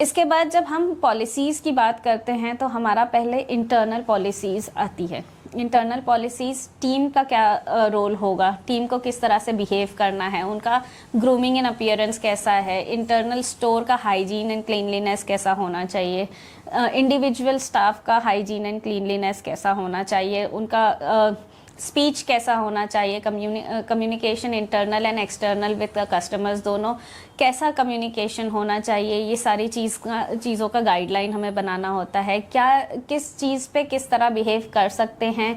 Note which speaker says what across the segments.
Speaker 1: इसके बाद जब हम पॉलिसीज़ की बात करते हैं तो हमारा पहले इंटरनल पॉलिसीज़ आती है। इंटरनल पॉलिसीज़, टीम का क्या रोल होगा, टीम को किस तरह से बिहेव करना है, उनका ग्रूमिंग एंड अपीयरेंस कैसा है, इंटरनल स्टोर का हाइजीन एंड क्लीनलीनेस कैसा होना चाहिए, इंडिविजुअल स्टाफ का हाइजीन एंड क्लीनलीनेस कैसा होना चाहिए, उनका स्पीच कैसा होना चाहिए, communication internal and external with customers दोनों कैसा कम्युनिकेशन होना चाहिए, ये सारी चीज़ों का गाइडलाइन हमें बनाना होता है। क्या किस चीज़ पे किस तरह बिहेव कर सकते हैं,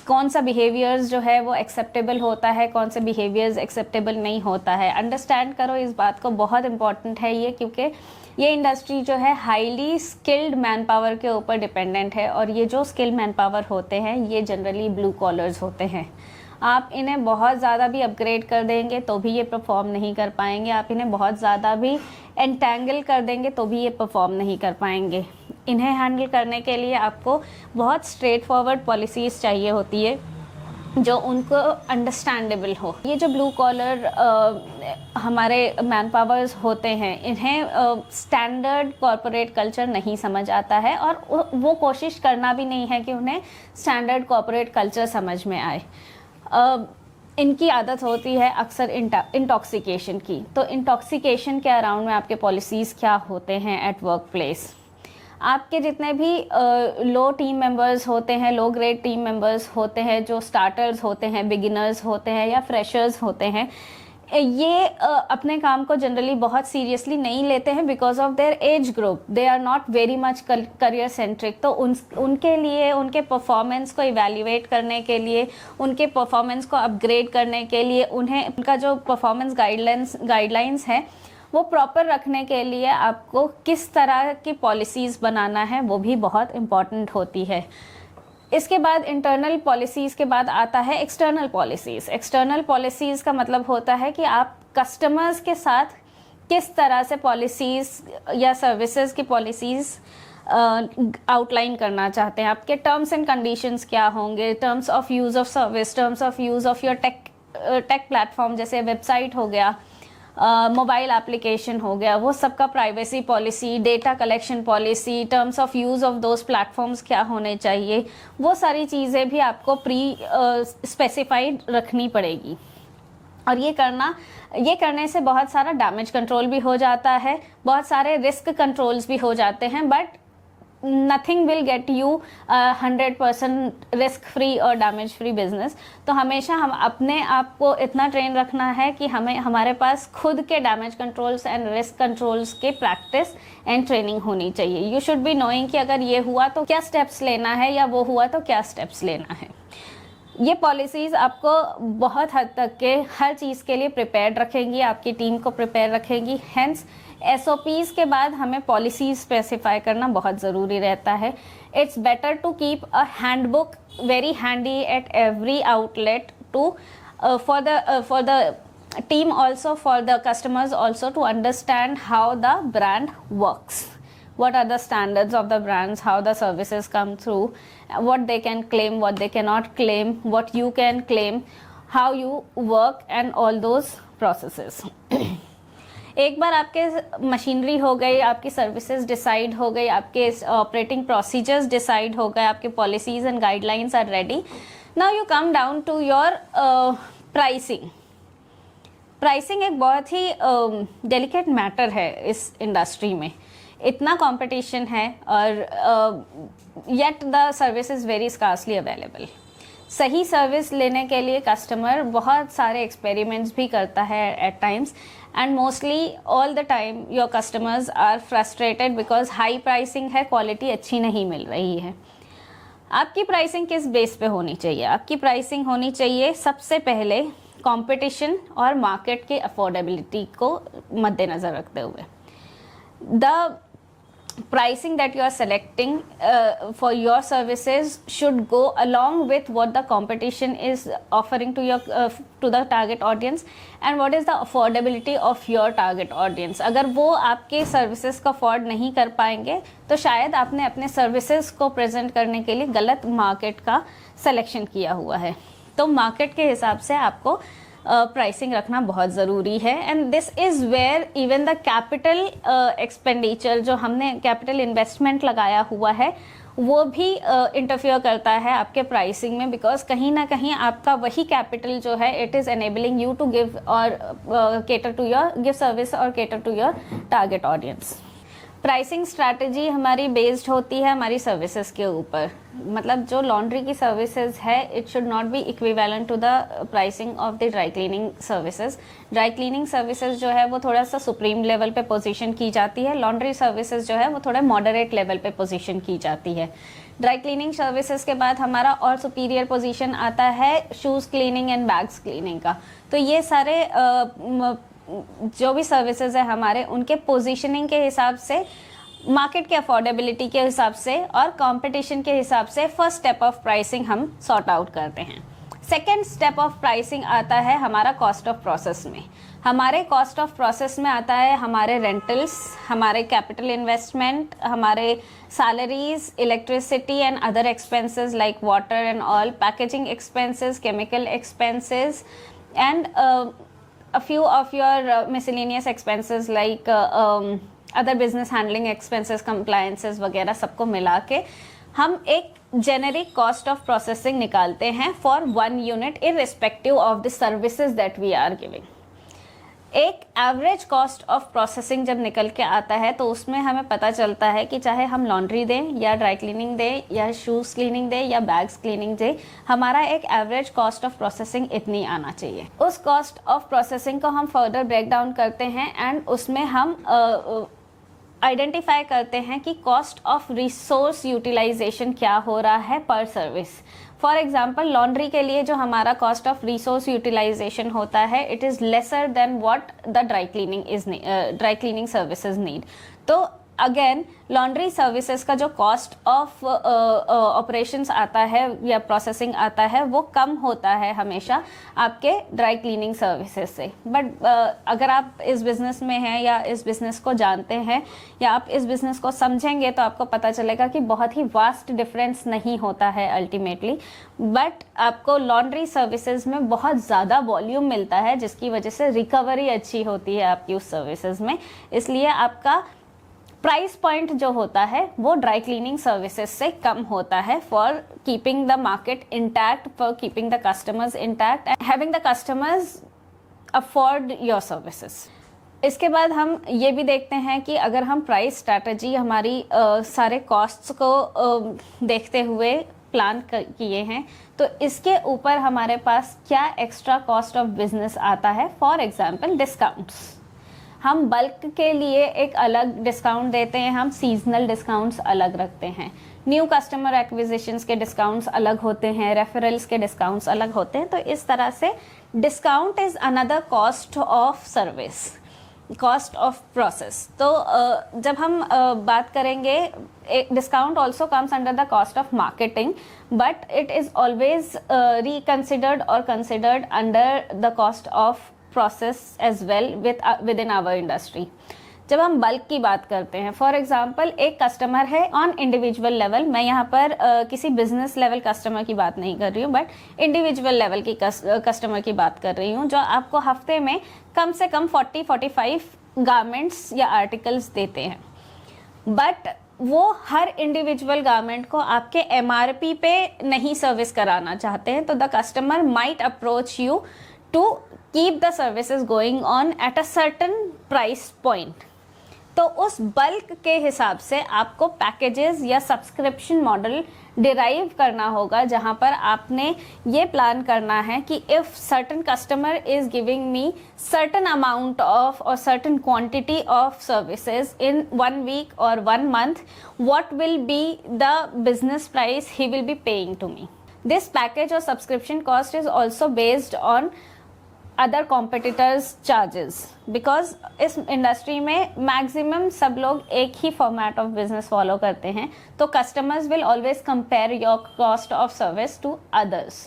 Speaker 1: कौन सा बिहेवियर्स जो है वो एक्सेप्टेबल होता है, कौन से बिहेवियर्स एक्सेप्टेबल नहीं होता है। अंडरस्टैंड करो इस बात को, बहुत इंपॉर्टेंट है ये, क्योंकि ये इंडस्ट्री जो है हाईली स्किल्ड मैन पावर के ऊपर डिपेंडेंट है, और ये जो स्किल्ड मैन पावर होते हैं ये जनरली ब्लू कॉलर्स होते हैं। आप इन्हें बहुत ज़्यादा भी अपग्रेड कर देंगे तो भी ये परफॉर्म नहीं कर पाएंगे, आप इन्हें बहुत ज़्यादा भी एंटैंगल कर देंगे तो भी ये परफॉर्म नहीं कर पाएंगे। इन्हें हैंडल करने के लिए आपको बहुत स्ट्रेट फॉरवर्ड पॉलिसीज़ चाहिए होती है जो उनको अंडरस्टैंडेबल हो। ये जो ब्लू कॉलर हमारे मैन पावर्स होते हैं, इन्हें स्टैंडर्ड कॉरपोरेट कल्चर नहीं समझ आता है, और वो कोशिश करना भी नहीं है कि उन्हें स्टैंडर्ड कॉरपोरेट कल्चर समझ में आए। इनकी आदत होती है अक्सर इंटॉक्सिकेशन की। तो इंटॉक्सिकेशन के अराउंड में आपके पॉलिसीज़ क्या होते हैं एट वर्क प्लेस। आपके जितने भी लो टीम मेंबर्स होते हैं, लो ग्रेड टीम मेंबर्स होते हैं, जो स्टार्टर्स होते हैं, बिगिनर्स होते हैं या फ्रेशर्स होते हैं, ये अपने काम को जनरली बहुत सीरियसली नहीं लेते हैं because of their age group. They are not very much career centric. तो उनके लिए, उनके परफॉर्मेंस को इवेल्युएट करने के लिए, उनके परफॉर्मेंस को अपग्रेड करने के लिए, उन्हें उनका जो परफॉर्मेंस गाइडलाइंस है वो प्रॉपर रखने के लिए आपको किस तरह की पॉलिसीज़ बनाना है वो भी बहुत इम्पॉर्टेंट होती है। इसके बाद इंटरनल पॉलिसीज़ के बाद आता है एक्सटर्नल पॉलिसीज़। एक्सटर्नल पॉलिसीज़ का मतलब होता है कि आप कस्टमर्स के साथ किस तरह से पॉलिसीज़ या सर्विसेज की पॉलिसीज़ आउटलाइन करना चाहते हैं। आपके टर्म्स एंड कंडीशंस क्या होंगे, terms of use of service, terms of use of your take platform, जैसे वेबसाइट हो गया, मोबाइल एप्लीकेशन हो गया, वो सबका privacy policy, data collection policy, terms of use of those platforms क्या होने चाहिए, वो सारी चीज़ें भी आपको स्पेसिफाइड रखनी पड़ेगी। और ये करने से बहुत सारा डैमेज कंट्रोल भी हो जाता है, बहुत सारे रिस्क कंट्रोल्स भी हो जाते हैं, but nothing will get you 100% risk free और डैमेज फ्री बिजनेस। तो हमेशा हम अपने आप को इतना ट्रेन रखना है कि हमारे पास खुद के damage controls and risk controls के प्रैक्टिस एंड ट्रेनिंग होनी चाहिए। यू शुड बी नोइंग कि अगर ये हुआ तो क्या स्टेप्स लेना है, या वो हुआ तो क्या स्टेप्स लेना है। ये पॉलिसीज़ आपको बहुत हद तक के हर चीज़ के लिए प्रिपेयर्ड रखेंगी, आपकी टीम को प्रिपेयर रखेंगी। हेंस SOPs के बाद हमें पॉलिसीज स्पेसिफाई करना बहुत ज़रूरी रहता है। It's better to keep a handbook very handy at every outlet to for the team, also for the customers also, to understand how the brand works, what are the standards of the brands, how the services come through, what they can claim, what they cannot claim, what you can claim, how you work and all those processes. एक बार आपके machinery हो गई, आपकी services decide हो गई, आपके operating procedures decide हो गए, आपके policies and guidelines are ready, now you come down to your pricing. Pricing एक बहुत ही डेलिकेट मैटर है इस इंडस्ट्री में। इतना कंपटीशन है और yet the service is very scarcely available. सही सर्विस लेने के लिए कस्टमर बहुत सारे एक्सपेरिमेंट्स भी करता है at times, and mostly all the time your customers are frustrated because high pricing है, क्वालिटी अच्छी नहीं मिल रही है। आपकी प्राइसिंग किस बेस पे होनी चाहिए? आपकी प्राइसिंग होनी चाहिए सबसे पहले कंपटीशन और मार्केट की अफोर्डेबिलिटी को मद्देनज़र रखते हुए। The pricing that you are selecting for your services should go along with what the competition is offering to your to the target audience, and what is the affordability of your target audience. अगर वो आपके services को afford नहीं कर पाएंगे तो शायद आपने अपने सर्विसेज को प्रेजेंट करने के लिए गलत मार्केट का सिलेक्शन किया हुआ है। तो मार्केट के हिसाब से आपको प्राइसिंग रखना बहुत ज़रूरी है। And this is where even the capital expenditure, जो हमने कैपिटल इन्वेस्टमेंट लगाया हुआ है, वो भी इंटरफियर करता है आपके प्राइसिंग में, बिकॉज कहीं ना कहीं आपका वही कैपिटल जो है it is enabling you to give और cater to your give service और cater to your target audience. Pricing strategy हमारी बेस्ड होती है हमारी सर्विसेज के ऊपर। मतलब जो लॉन्ड्री की सर्विसेज है it should not be equivalent to the pricing of the dry cleaning services. Dry cleaning services जो है वो थोड़ा सा सुप्रीम लेवल पे पोजीशन की जाती है, लॉन्ड्री सर्विसेज जो है वो थोड़ा मॉडरेट लेवल पे पोजीशन की जाती है। ड्राई क्लीनिंग सर्विसेज के बाद हमारा और सुपीरियर पोजीशन आता है shoes cleaning and bags cleaning का। तो ये सारे जो भी सर्विसेज है हमारे, उनके पोजीशनिंग के हिसाब से, मार्केट के अफोर्डेबिलिटी के हिसाब से और कंपटीशन के हिसाब से फर्स्ट स्टेप ऑफ प्राइसिंग हम सॉर्ट आउट करते हैं। सेकेंड स्टेप ऑफ प्राइसिंग आता है हमारा कॉस्ट ऑफ प्रोसेस में। हमारे कॉस्ट ऑफ प्रोसेस में आता है हमारे रेंटल्स, हमारे कैपिटल इन्वेस्टमेंट, हमारे salaries, electricity and other expenses like water and all, packaging expenses, chemical expenses and a few of your miscellaneous expenses like other business handling expenses, compliances वगैरह सबको मिला के हम एक जेनेरिक कॉस्ट ऑफ प्रोसेसिंग निकालते हैं for one unit irrespective of the services that we are giving. एक average cost of processing जब निकल के आता है तो उसमें हमें पता चलता है कि चाहे हम लॉन्ड्री दें या ड्राई क्लीनिंग दें या शूज़ क्लीनिंग दें या बैग्स क्लीनिंग दें, हमारा एक एवरेज कॉस्ट ऑफ प्रोसेसिंग इतनी आना चाहिए। उस कॉस्ट ऑफ प्रोसेसिंग को हम फर्दर ब्रेक डाउन करते हैं एंड उसमें हम आइडेंटिफाई करते हैं कि कॉस्ट ऑफ रिसोर्स यूटिलाइजेशन क्या हो रहा है पर सर्विस। फॉर एग्जाम्पल लॉन्ड्री के लिए जो हमारा कॉस्ट ऑफ रिसोर्स यूटिलाइजेशन होता है it is lesser than what the dry cleaning services need. तो अगेन लॉन्ड्री सर्विसेज का जो कॉस्ट ऑफ ऑपरेशंस आता है या प्रोसेसिंग आता है वो कम होता है हमेशा आपके ड्राई क्लीनिंग सर्विसेज से। बट अगर आप इस बिज़नेस में हैं या इस बिज़नेस को जानते हैं या आप इस बिज़नेस को समझेंगे तो आपको पता चलेगा कि बहुत ही वास्ट डिफरेंस नहीं होता है अल्टीमेटली। बट आपको लॉन्ड्री सर्विसेज में बहुत ज़्यादा वॉल्यूम मिलता है जिसकी वजह से रिकवरी अच्छी होती है आपकी उस सर्विसेज में, इसलिए आपका प्राइस पॉइंट जो होता है वो ड्राई क्लीनिंग सर्विसेज से कम होता है for keeping the market intact, for keeping the customers intact and having the customers afford your services. इसके बाद हम ये भी देखते हैं कि अगर हम प्राइस स्ट्रैटेजी हमारी सारे कॉस्ट्स को देखते हुए प्लान किए हैं तो इसके ऊपर हमारे पास क्या एक्स्ट्रा कॉस्ट ऑफ बिजनेस आता है। फॉर एग्जांपल डिस्काउंट्स, हम बल्क के लिए एक अलग डिस्काउंट देते हैं, हम सीजनल डिस्काउंट्स अलग रखते हैं, न्यू कस्टमर एक्विजिशंस के डिस्काउंट्स अलग होते हैं, रेफरल्स के डिस्काउंट्स अलग होते हैं। तो इस तरह से discount is another cost of service, cost of process. तो जब हम बात करेंगे, discount also comes under the cost of marketing but it is always reconsidered और considered under the cost of process as well within our industry. जब हम bulk की बात करते हैं, फॉर एग्जांपल एक कस्टमर है ऑन इंडिविजुअल लेवल, मैं यहाँ पर किसी बिजनेस लेवल कस्टमर की बात नहीं कर रही हूँ बट इंडिविजुअल लेवल की कस्टमर की बात कर रही हूँ, जो आपको हफ्ते में कम से कम 40-45 गारमेंट्स या आर्टिकल्स देते हैं। बट वो हर इंडिविजुअल गारमेंट को आपके MRP पे नहीं सर्विस कराना चाहते हैं, तो the customer might approach you to keep the services going on at a certain price point. तो उस बल्क के हिसाब से आपको पैकेजेस या सब्सक्रिप्शन मॉडल डिराइव करना होगा, जहां पर आपने ये प्लान करना है कि if certain customer is giving me certain amount of और certain quantity of services in 1 week और 1 month, what will be the business price he will be paying to me. This package और subscription cost is also based on other competitors charges, because इस industry में maximum सब लोग एक ही format of business follow करते हैं, तो customers will always compare your cost of service to others.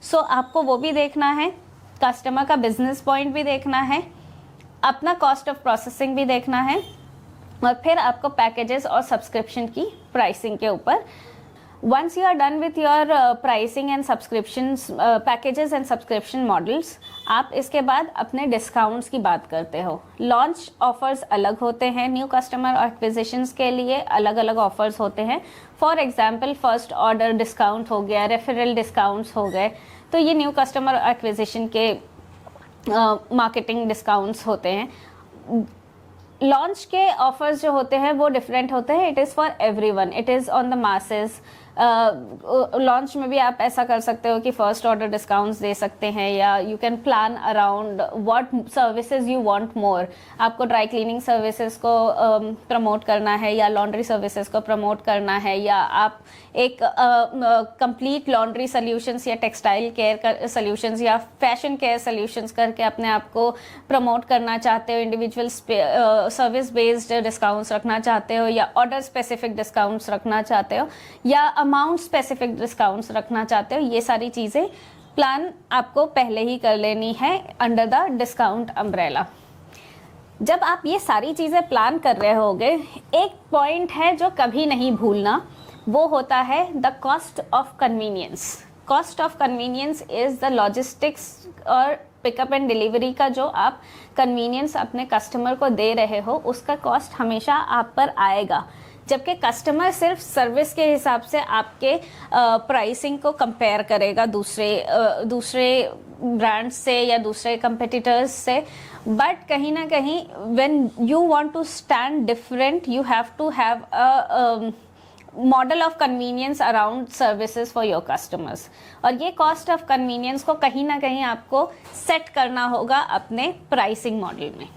Speaker 1: So आपको वो भी देखना है, कस्टमर का बिजनेस पॉइंट भी देखना है, अपना कॉस्ट ऑफ प्रोसेसिंग भी देखना है और फिर आपको पैकेजेस और सब्सक्रिप्शन की प्राइसिंग के ऊपर Once you are done with your pricing and subscriptions packages and subscription models, आप इसके बाद अपने डिस्काउंट्स की बात करते हो। लॉन्च ऑफर्स अलग होते हैं, न्यू कस्टमर एक्विजिशंस के लिए अलग अलग ऑफर्स होते हैं। For example first order discount हो गया, रेफरल डिस्काउंट्स हो गए, तो ये न्यू कस्टमर एक्विजिशन के मार्केटिंग डिस्काउंट्स होते हैं। लॉन्च के ऑफर्स जो होते हैं वो डिफरेंट होते हैं। It is for everyone, it is on the masses. Launch में भी आप ऐसा कर सकते हो कि फर्स्ट ऑर्डर डिस्काउंट्स दे सकते हैं, या you can plan around what services you want more. आपको ड्राई क्लीनिंग सर्विसेज को प्रमोट करना है, या लॉन्ड्री सर्विसेज को प्रमोट करना है, या आप एक कंप्लीट लॉन्ड्री सॉल्यूशंस या टेक्सटाइल केयर सॉल्यूशंस या फैशन केयर सॉल्यूशंस करके अपने आप को प्रमोट करना चाहते हो, इंडिविजुअल सर्विस बेस्ड डिस्काउंट्स रखना चाहते हो, या ऑर्डर स्पेसिफिक डिस्काउंट्स रखना चाहते हो, या अमाउंट स्पेसिफिक डिस्काउंट्स रखना चाहते हो, ये सारी चीज़ें प्लान आपको पहले ही कर लेनी है अंडर द डिस्काउंट अम्ब्रेला। जब आप ये सारी चीज़ें प्लान कर रहे होगे, एक पॉइंट है जो कभी नहीं भूलना, वो होता है the cost of convenience. Cost of convenience is the logistics और पिकअप एंड डिलीवरी का जो आप कन्वीनियंस अपने कस्टमर को दे रहे हो, उसका कॉस्ट हमेशा आप पर आएगा। जबकि कस्टमर सिर्फ सर्विस के हिसाब से आपके प्राइसिंग को कंपेयर करेगा दूसरे ब्रांड्स से या दूसरे कंपेटिटर्स से। बट कहीं ना कहीं when you want to stand different, you have to have a model of convenience around services for your customers. और ये कॉस्ट ऑफ कन्वीनियंस को कहीं ना कहीं आपको सेट करना होगा अपने प्राइसिंग मॉडल में।